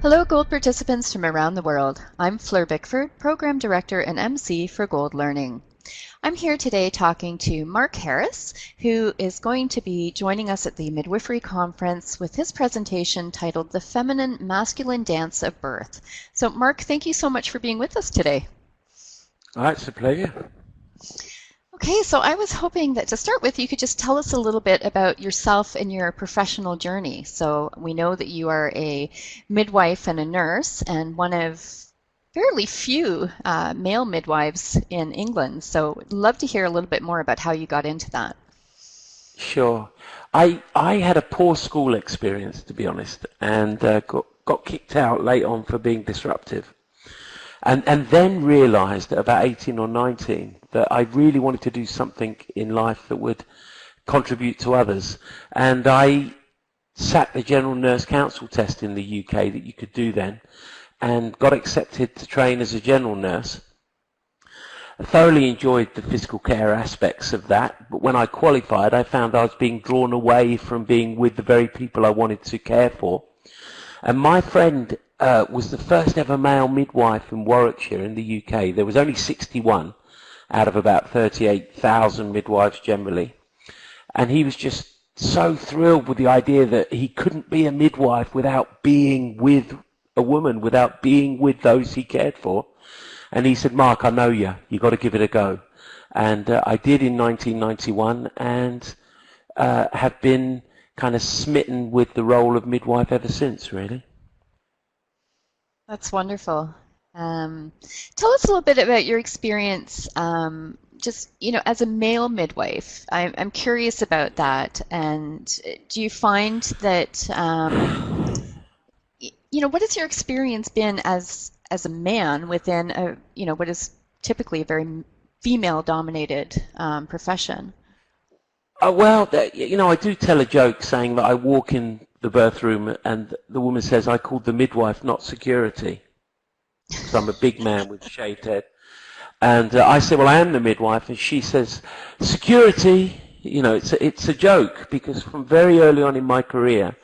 Hello, Gold participants from around the world. I'm Fleur Bickford, Program Director and MC for Gold Learning. I'm here today talking to Mark Harris, who is going to be joining us at the Midwifery Conference with his presentation titled The Feminine Masculine Dance of Birth. So Mark, thank you so much for being with us today. It's a pleasure. Okay, so I was hoping that to start with, you could just tell us a little bit about yourself and your professional journey. So we know that you are a midwife and a nurse, and one of fairly few male midwives in England. So I'd love to hear a little bit more about how you got into that. Sure. I had a poor school experience, to be honest, and got kicked out late on for being disruptive. And then realized at about 18 or 19 that I really wanted to do something in life that would contribute to others. And I sat the General Nurse Council test in the UK that you could do then, and got accepted to train as a general nurse. I thoroughly enjoyed the physical care aspects of that, but when I qualified, I found I was being drawn away from being with the very people I wanted to care for. And my friend was the first ever male midwife in Warwickshire in the UK. There was only 61 out of about 38,000 midwives generally. And he was just so thrilled with the idea that he couldn't be a midwife without being with a woman, without being with those he cared for. And he said, Mark, I know you. You've got to give it a go. And I did in 1991 and have been kind of smitten with the role of midwife ever since, really. That's wonderful. Tell us a little bit about your experience, just, as a male midwife. I'm curious about that. And do you find that, what has your experience been as a man within what is typically a very female-dominated profession? I do tell a joke saying that I walk in the birth room and the woman says I called the midwife, not security. So I'm a big man with a shaved head. And I say, well, I am the midwife. And she says, security. It's a joke because from very early on in my career,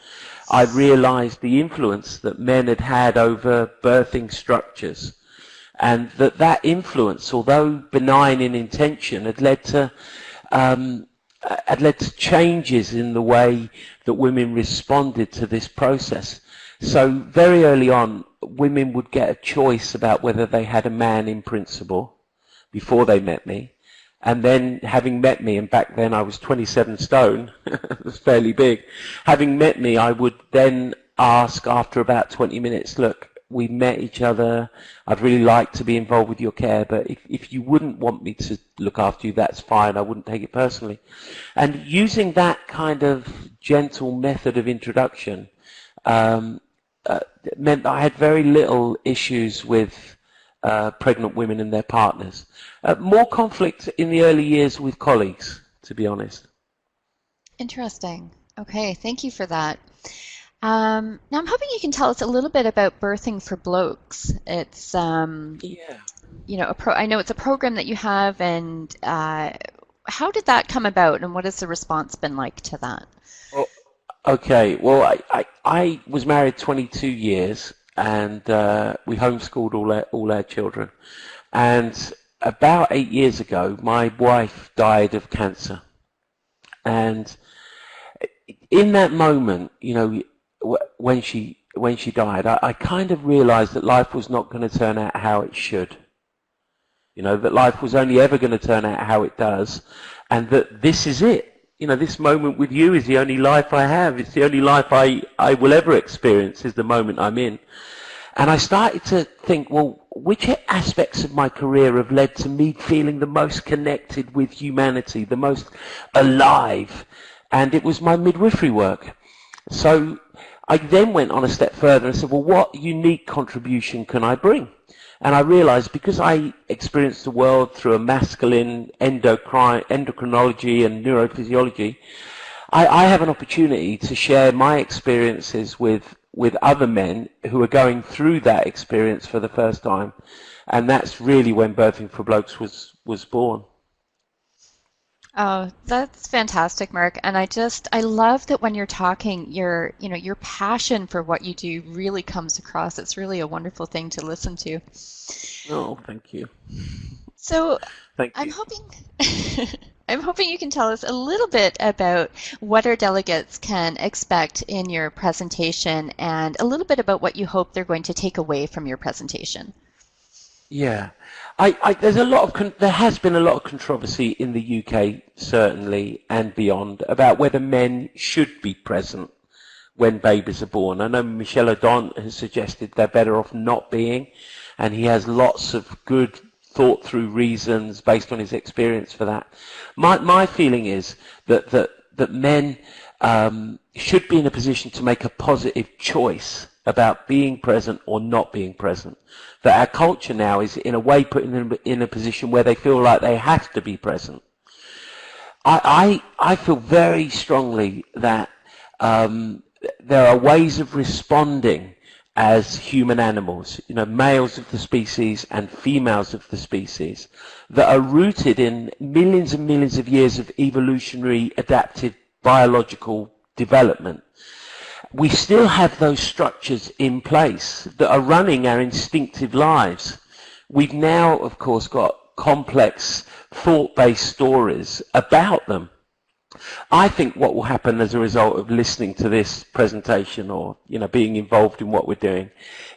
I realized the influence that men had had over birthing structures. And that influence, although benign in intention, had led to changes in the way that women responded to this process. So very early on, women would get a choice about whether they had a man in principle before they met me. And then having met me, and back then I was 27 stone, it was fairly big. Having met me, I would then ask after about 20 minutes, look, we met each other, I'd really like to be involved with your care, but if you wouldn't want me to look after you, that's fine, I wouldn't take it personally. And using that kind of gentle method of introduction meant that I had very little issues with pregnant women and their partners. More conflict in the early years with colleagues, to be honest. Interesting. Okay, thank you for that. Now I'm hoping you can tell us a little bit about Birthing for Blokes. It's I know it's a program that you have, and how did that come about, and what has the response been like to that? Okay, well, I was married 22 years, and we homeschooled all our children. And about 8 years ago, my wife died of cancer. And in that moment, when she died, I kind of realized that life was not going to turn out how it should. That life was only ever going to turn out how it does, and that this is it. This moment with you is the only life I have. It's the only life I will ever experience is the moment I'm in. And I started to think, well, which aspects of my career have led to me feeling the most connected with humanity, the most alive? And it was my midwifery work. So I then went on a step further and said, well, what unique contribution can I bring? And I realized because I experienced the world through a masculine endocrinology and neurophysiology, I have an opportunity to share my experiences with other men who are going through that experience for the first time. And that's really when Birthing for Blokes was born. Oh, that's fantastic, Mark. And I love that when you're talking, your passion for what you do really comes across. It's really a wonderful thing to listen to. Oh, thank you. So Thank I'm you. hoping I'm hoping you can tell us a little bit about what our delegates can expect in your presentation and a little bit about what you hope they're going to take away from your presentation. Yeah, there's there has been a lot of controversy in the UK, certainly, and beyond, about whether men should be present when babies are born. I know Michel Odon has suggested they're better off not being, and he has lots of good thought through reasons based on his experience for that. My feeling is that men should be in a position to make a positive choice about being present or not being present. That our culture now is in a way putting them in a position where they feel like they have to be present. I feel very strongly that there are ways of responding as human animals, males of the species and females of the species, that are rooted in millions and millions of years of evolutionary adaptive biological development. We still have those structures in place that are running our instinctive lives. We've now, of course, got complex thought-based stories about them. I think what will happen as a result of listening to this presentation or, being involved in what we're doing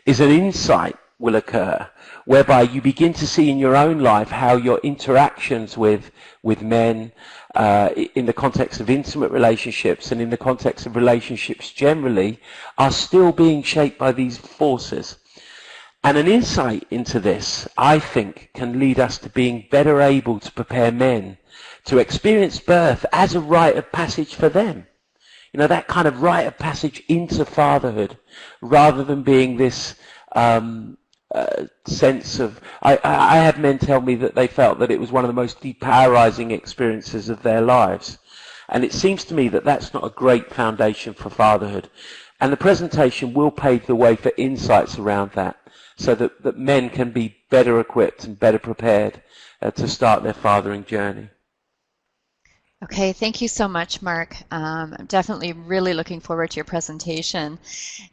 is an insight will occur whereby you begin to see in your own life how your interactions with men in the context of intimate relationships and in the context of relationships generally are still being shaped by these forces. And an insight into this, I think, can lead us to being better able to prepare men to experience birth as a rite of passage for them. That kind of rite of passage into fatherhood, rather than being this sense of... I had men tell me that they felt that it was one of the most depowerizing experiences of their lives. And it seems to me that that's not a great foundation for fatherhood. And the presentation will pave the way for insights around that, so that men can be better equipped and better prepared to start their fathering journey. Okay, thank you so much, Mark. I'm definitely really looking forward to your presentation.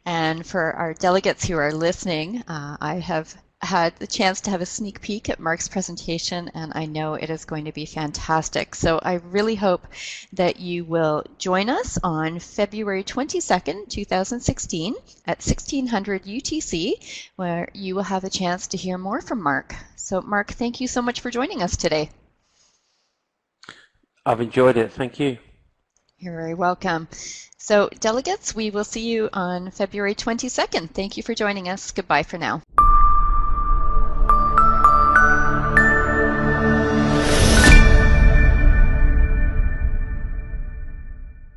And for our delegates who are listening, I have had the chance to have a sneak peek at Mark's presentation, and I know it is going to be fantastic. So I really hope that you will join us on February 22nd, 2016 at 1600 UTC, where you will have a chance to hear more from Mark. So Mark, thank you so much for joining us today. I've enjoyed it. Thank you. You're very welcome. So delegates, we will see you on February 22nd. Thank you for joining us. Goodbye for now.